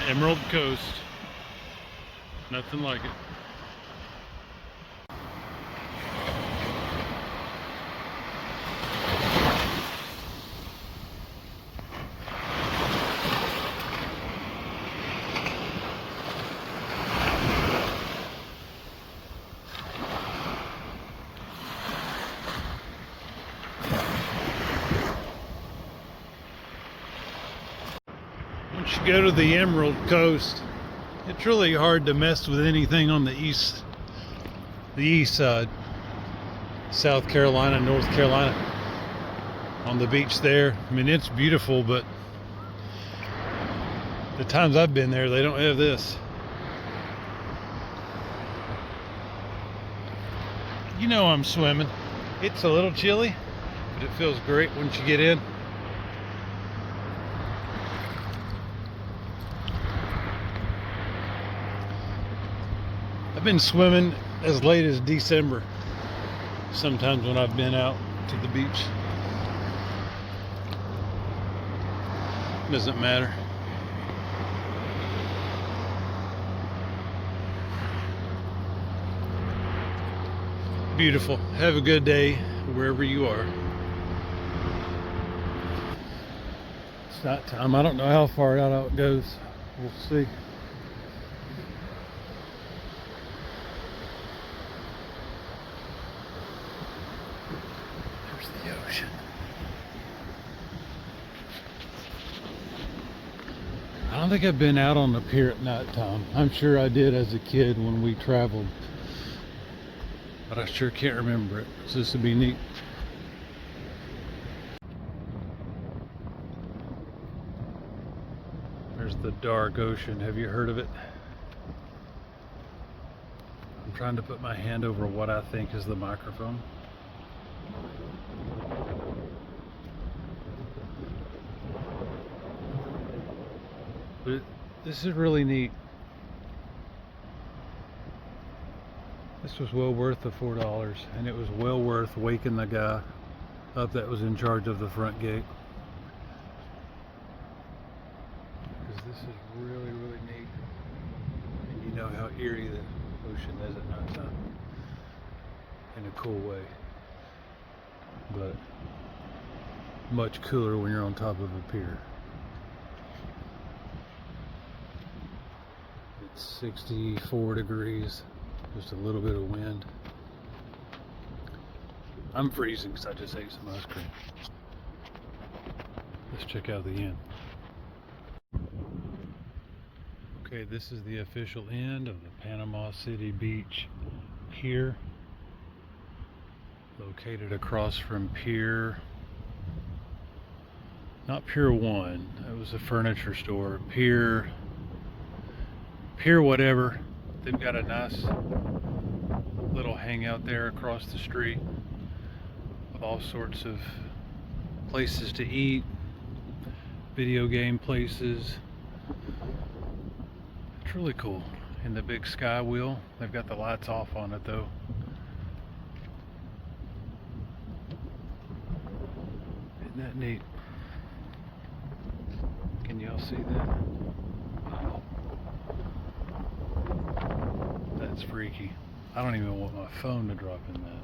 Emerald Coast. Nothing like it. Once you go to the Emerald Coast, it's really hard to mess with anything on the east side. South Carolina, North Carolina, on the beach there. I mean, it's beautiful, but the times I've been there, they don't have this. You know I'm swimming. It's a little chilly, but it feels great once you get in. I've been swimming as late as December, sometimes when I've been out to the beach. Doesn't matter. Beautiful. Have a good day wherever you are. It's not time. I don't know how far out it goes. We'll see. Ocean. I don't think I've been out on the pier at night time. I'm sure I did as a kid when we traveled, but I sure can't remember it. So this would be neat. There's the dark ocean. Have you heard of it? I'm trying to put my hand over what I think is the microphone. But this is really neat. This was well worth the $4, and it was well worth waking the guy up that was in charge of the front gate. Because this is really, really neat. And you know how eerie the ocean is at nighttime. In a cool way. But much cooler when you're on top of a pier. It's 64 degrees, just a little bit of wind. I'm freezing because I just ate some ice cream. Let's check out the inn. Okay, this is the official end of the Panama City Beach Pier. Located across from Pier, not Pier 1, it was a furniture store, Pier whatever. They've got a nice little hangout there across the street with all sorts of places to eat, video game places. It's really cool. And the big sky wheel, they've got the lights off on it though. Isn't that neat? Can y'all see that? That's freaky. I don't even want my phone to drop in that.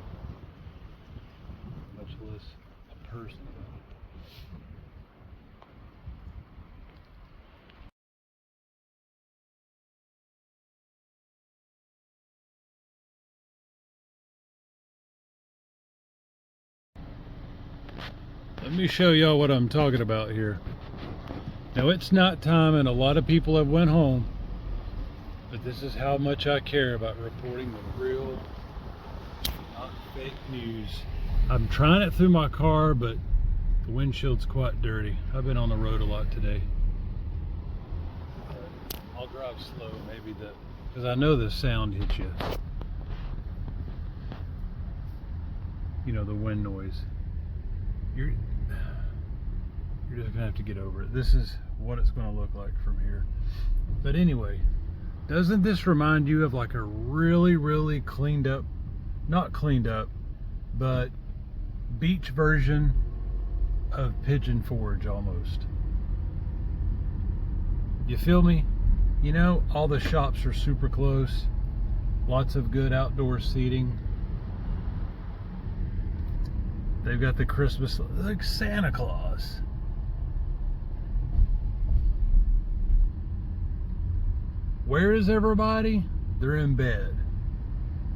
Much less a person. Let me show y'all what I'm talking about here. Now it's night time and a lot of people have went home, but this is how much I care about reporting the real, not fake news. I'm trying it through my car, but the windshield's quite dirty. I've been on the road a lot today. I'll drive slow, maybe, because I know the sound hits you. You know, the wind noise. You're just gonna have to get over it. This is what it's gonna look like from here. But anyway, doesn't this remind you of like a really, really cleaned up, not cleaned up, but beach version of Pigeon Forge almost? You feel me? You know, all the shops are super close. Lots of good outdoor seating. They've got the Christmas, like Santa Claus. Where is everybody? They're in bed.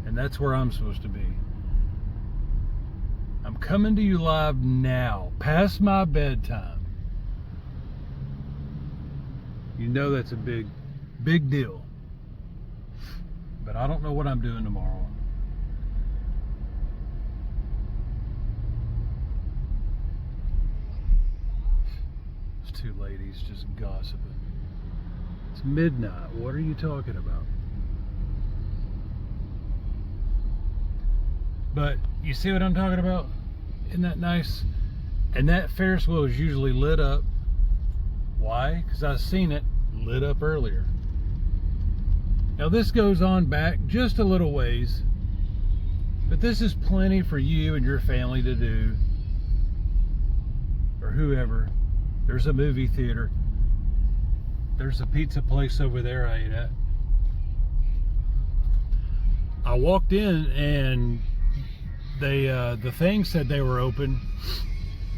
And that's where I'm supposed to be. I'm coming to you live now, past my bedtime. You know that's a big deal. But I don't know what I'm doing tomorrow. There's two ladies just gossiping. It's midnight. What are you talking about? But you see what I'm talking about? Isn't that nice? And that Ferris wheel is usually lit up. Why? Because I've seen it lit up earlier. Now this goes on back just a little ways, but this is plenty for you and your family to do, or whoever. There's a movie theater. There's a pizza place over there I ate at. I walked in and they the thing said they were open,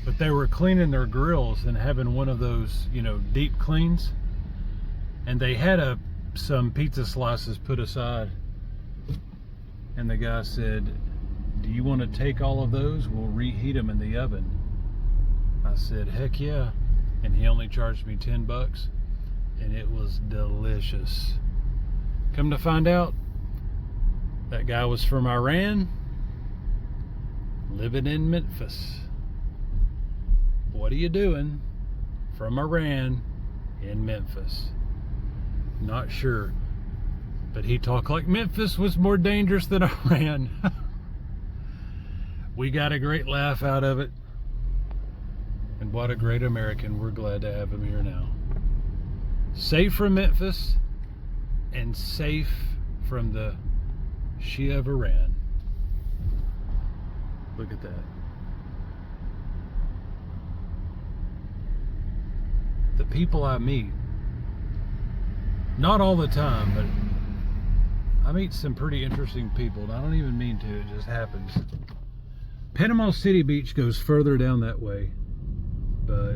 but they were cleaning their grills and having one of those, you know, deep cleans, and they had some pizza slices put aside, and the guy said, do you want to take all of those? We'll reheat them in the oven. I said, heck yeah. And he only charged me 10 bucks, and it was delicious. Come to find out, that guy was from Iran, living in Memphis. What are you doing from Iran in Memphis? Not sure, but he talked like Memphis was more dangerous than Iran. We got a great laugh out of it, and what a great American. We're glad to have him here now. Safe from Memphis and safe from the Shia of Iran. Look at that. The people I meet, not all the time, but I meet some pretty interesting people, and I don't even mean to, it just happens. Panama City Beach goes further down that way, but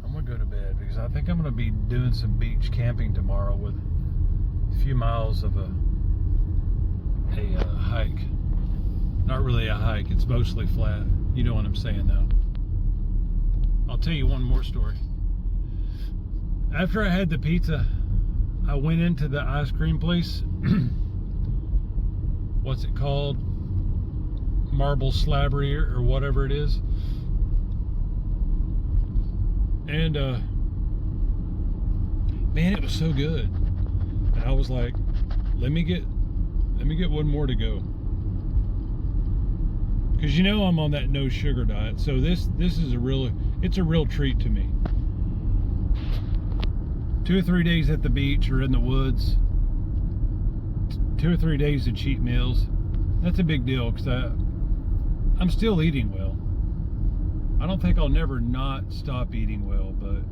I'm gonna go to bed because I think I'm gonna be doing some beach camping tomorrow with a few miles of a hike. Not really a hike, it's mostly flat. You know what I'm saying though. I'll tell you one more story. After I had the pizza, I went into the ice cream place. What's it called? Marble Slabbery or whatever it is. And man, it was so good. And I was like, let me get one more to go. Because you know I'm on that no sugar diet, so this is it's a real treat to me. 2 or 3 days at the beach or in the woods, 2 or 3 days of cheat meals. That's a big deal because I'm still eating well. I don't think I'll never not stop eating well, but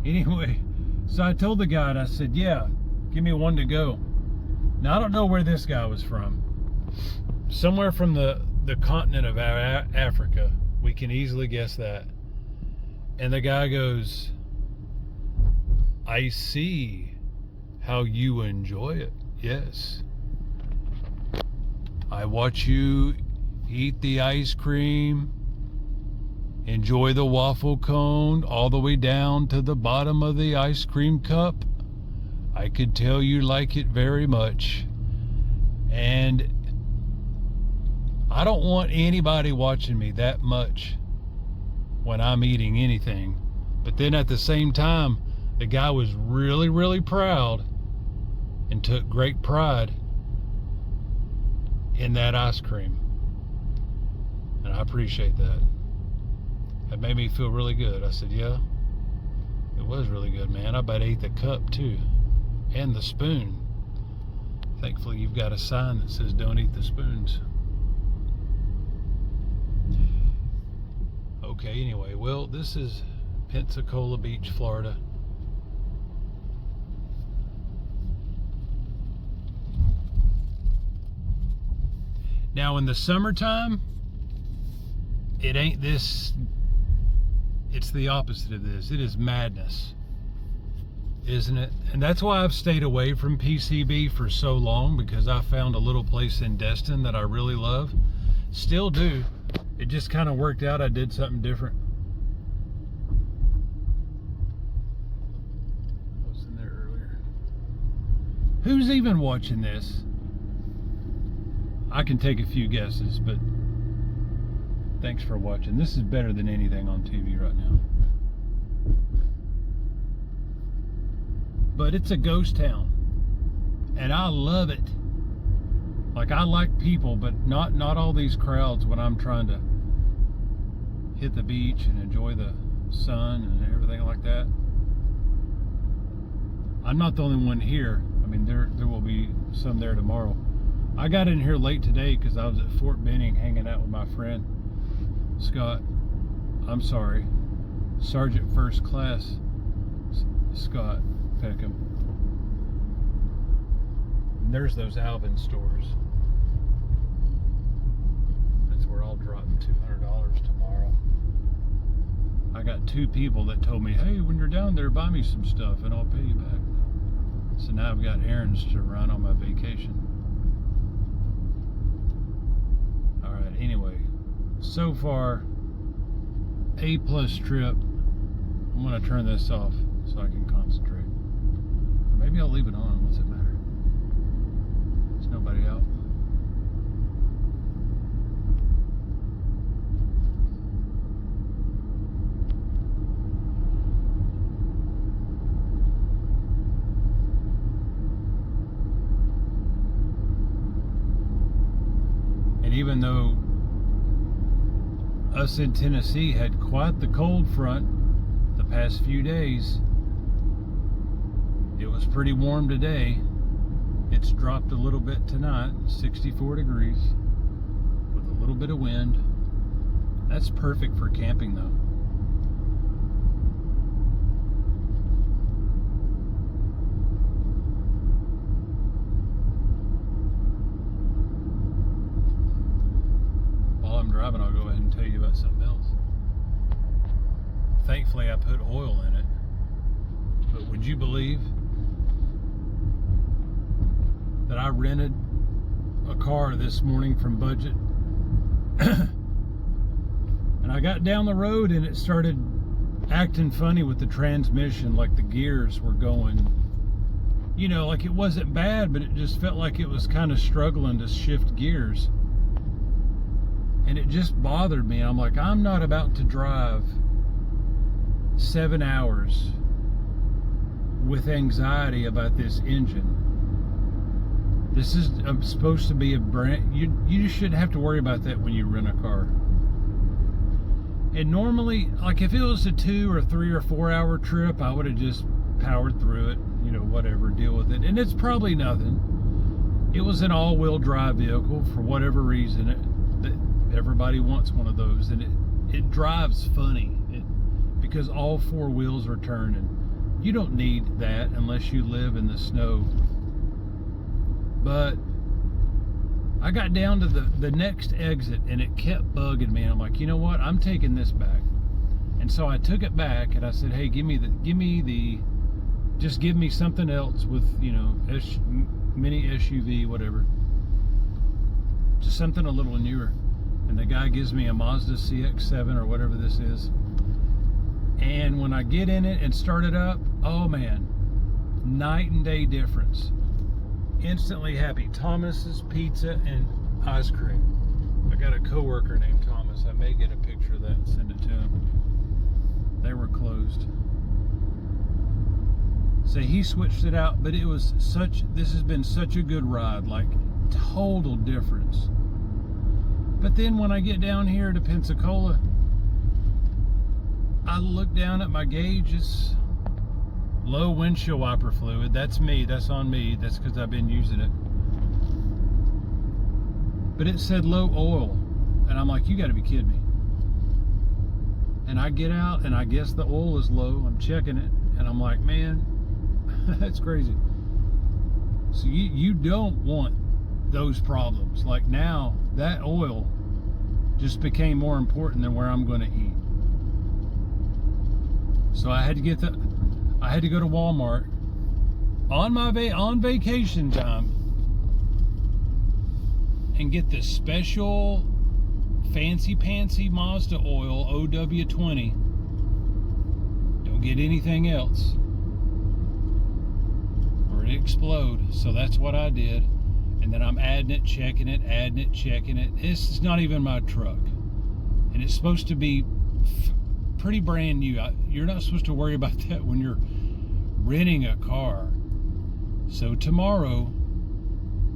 anyway, so I told the guy, and I said, yeah, give me one to go. Now I don't know where this guy was from. Somewhere from the continent of Africa. We can easily guess that. And the guy goes, I see how you enjoy it. Yes. I watch you eat the ice cream, enjoy the waffle cone all the way down to the bottom of the ice cream cup. I could tell you like it very much. And I don't want anybody watching me that much when I'm eating anything. But then at the same time, the guy was really, really proud and took great pride in that ice cream. And I appreciate that. It made me feel really good. I said, yeah, it was really good, man. I about ate the cup too, and the spoon. Thankfully, you've got a sign that says don't eat the spoons. Okay, anyway, well, this is Pensacola Beach, Florida. Now in the summertime, it ain't this, it's the opposite of this. It is madness, isn't it? And that's why I've stayed away from PCB for so long, because I found a little place in Destin that I really love. Still do. It just kind of worked out. I did something different. I was in there earlier. Who's even watching this? I can take a few guesses, but thanks for watching. This is better than anything on TV right now. But it's a ghost town, and I love it. Like, I like people, but not all these crowds when I'm trying to hit the beach and enjoy the sun and everything like that. I'm not the only one here. I mean, there will be some there tomorrow. I got in here late today because I was at Fort Benning hanging out with my friend Sergeant First Class Scott Peckham. And there's those Alvin stores. That's where I'll drop $200 tomorrow. I got 2 people that told me, hey, when you're down there, buy me some stuff and I'll pay you back. So now I've got errands to run on my vacation. Alright, anyway, so far, A+ trip. I'm going to turn this off so I can concentrate. Or maybe I'll leave it on. What's it matter? There's nobody out. And even though us in Tennessee had quite the cold front the past few days, it was pretty warm today. It's dropped a little bit tonight, 64 degrees with a little bit of wind. That's perfect for camping though. While I'm driving, I'll go ahead and tell you about something else. Thankfully, I put oil in it. But would you believe that I rented a car this morning from Budget? And I got down the road and it started acting funny with the transmission, like the gears were going, you know, like it wasn't bad, but it just felt like it was kind of struggling to shift gears. And it just bothered me. I'm like, I'm not about to drive 7 hours with anxiety about this engine. This is supposed to be a brand, you shouldn't have to worry about that when you rent a car. And normally, like if it was a 2 or 3 or 4 hour trip, I would have just powered through it, you know, whatever, deal with it. And it's probably nothing. It was an all-wheel drive vehicle for whatever reason. Everybody wants one of those, and it drives funny because all 4 wheels are turning. You don't need that unless you live in the snow. But I got down to the next exit and it kept bugging me. I'm like, you know what? I'm taking this back. And so I took it back and I said, hey, just give me something else with, you know, mini SUV, whatever. Just something a little newer. And the guy gives me a Mazda CX-7 or whatever this is. And when I get in it and start it up, oh man, night and day difference. Instantly happy. Thomas's Pizza and Ice Cream. I got a coworker named Thomas. I may get a picture of that and send it to him. They were closed. So he switched it out, but this has been such a good ride, like total difference. But then when I get down here to Pensacola, I look down at my gauge. It's low windshield wiper fluid. That's me. That's on me. That's because I've been using it. But it said low oil. And I'm like, you got to be kidding me. And I get out and I guess the oil is low. I'm checking it. And I'm like, man, that's crazy. So you don't want those problems. Like now, that oil just became more important than where I'm going to eat. So I had to go to Walmart on vacation time and get the special fancy pantsy Mazda oil OW20. Don't get anything else or it explode. So that's what I did. And then I'm adding it, checking it. This is not even my truck. And it's supposed to be pretty brand new. You're not supposed to worry about that when you're renting a car. So tomorrow,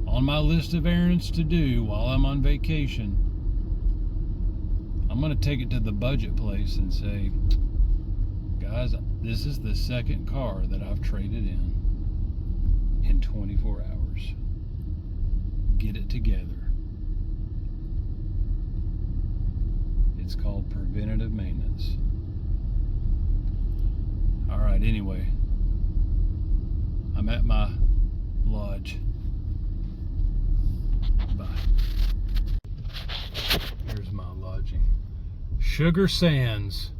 on my list of errands to do while I'm on vacation, I'm going to take it to the budget place and say, guys, this is the second car that I've traded in 24 hours. Get it together. It's called preventative maintenance. All right, anyway, I'm at my lodge. Bye. Here's my lodging. Sugar Sands.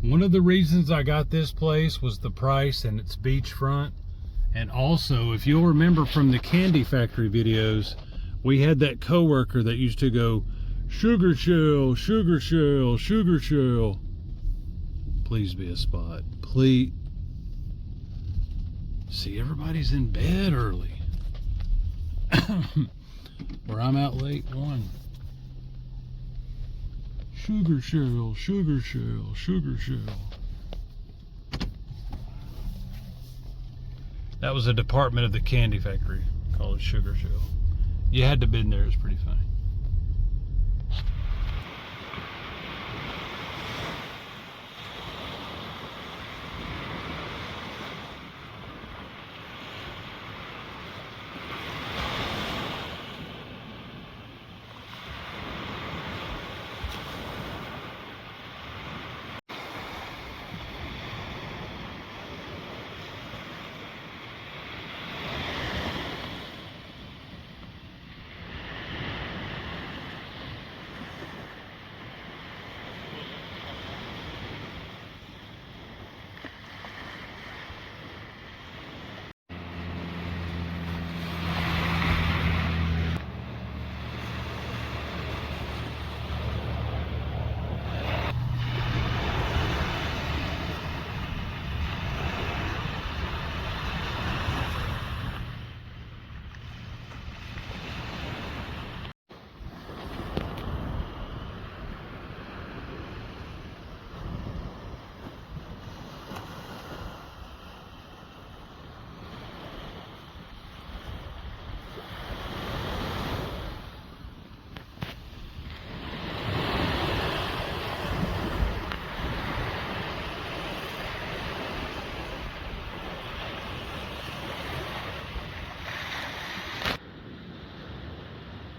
One of the reasons I got this place was the price and its beachfront. And also, if you'll remember from the Candy Factory videos, we had that coworker that used to go, sugar shell, sugar shell, sugar shell. Please be a spot. Please. See, everybody's in bed early. Where I'm out late, one. Sugar shell, sugar shell, sugar shell. That was a department of the Candy Factory called Sugar Shell. You had to have been there. It was pretty funny.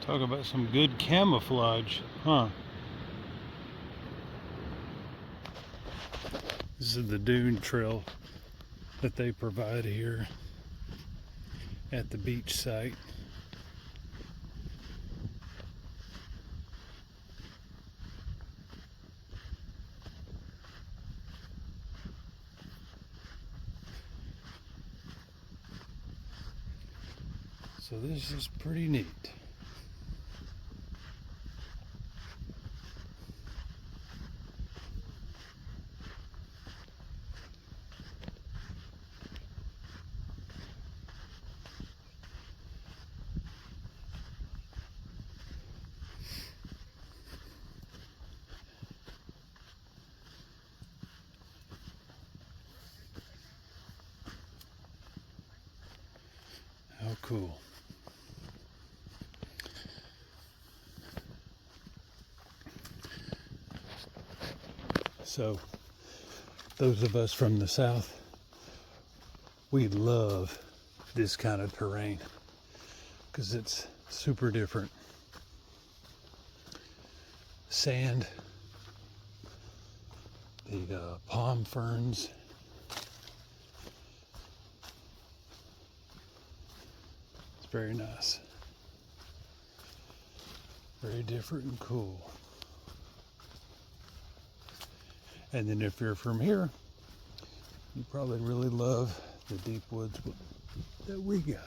Talk about some good camouflage, huh? This is the dune trail that they provide here at the beach site. So this is pretty neat. How cool. So, those of us from the South, we love this kind of terrain because it's super different. Sand, the palm ferns, it's Very nice. Very different and cool. And then if you're from here, you probably really love the deep woods that we got.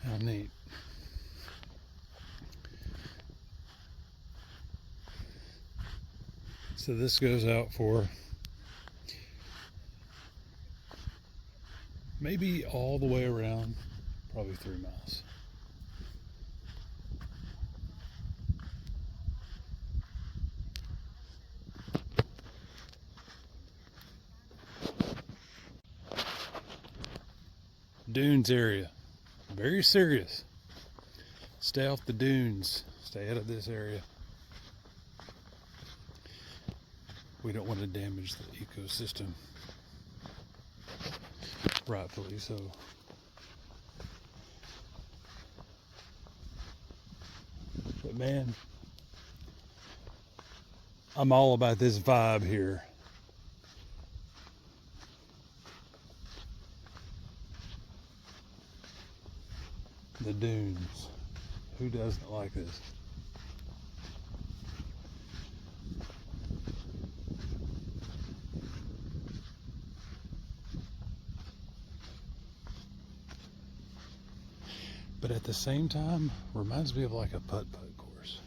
How neat. So this goes out for maybe all the way around, probably 3 miles. Dunes area, very serious. Stay off the dunes, stay out of this area. We don't want to damage the ecosystem. Rightfully so. But man, I'm all about this vibe here. The dunes. Who doesn't like this? But at the same time, reminds me of like a putt-putt course.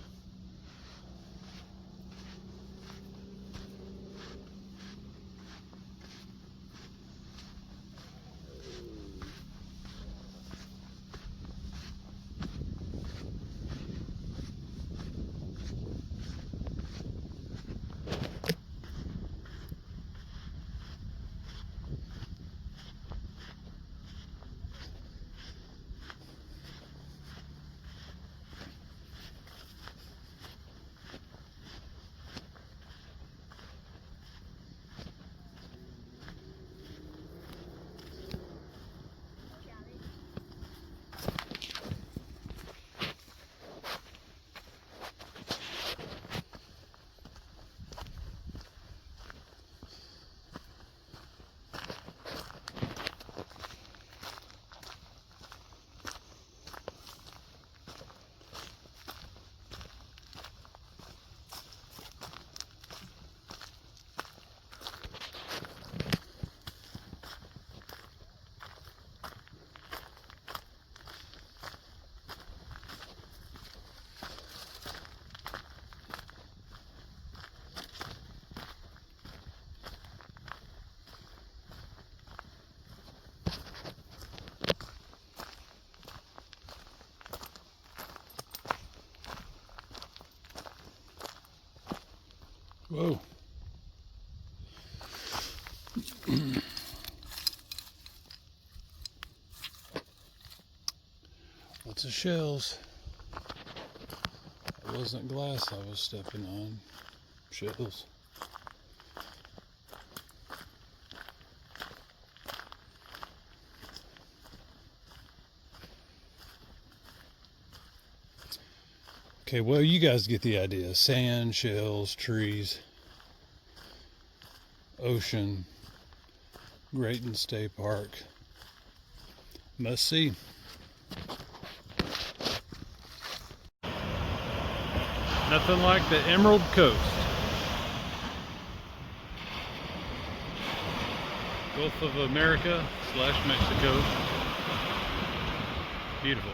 Whoa. Lots of shells. It wasn't glass I was stepping on. Shells. Okay, well, you guys get the idea. Sand, shells, trees, ocean, Grayton State Park. Must see. Nothing like the Emerald Coast. Gulf of America / Mexico. Beautiful.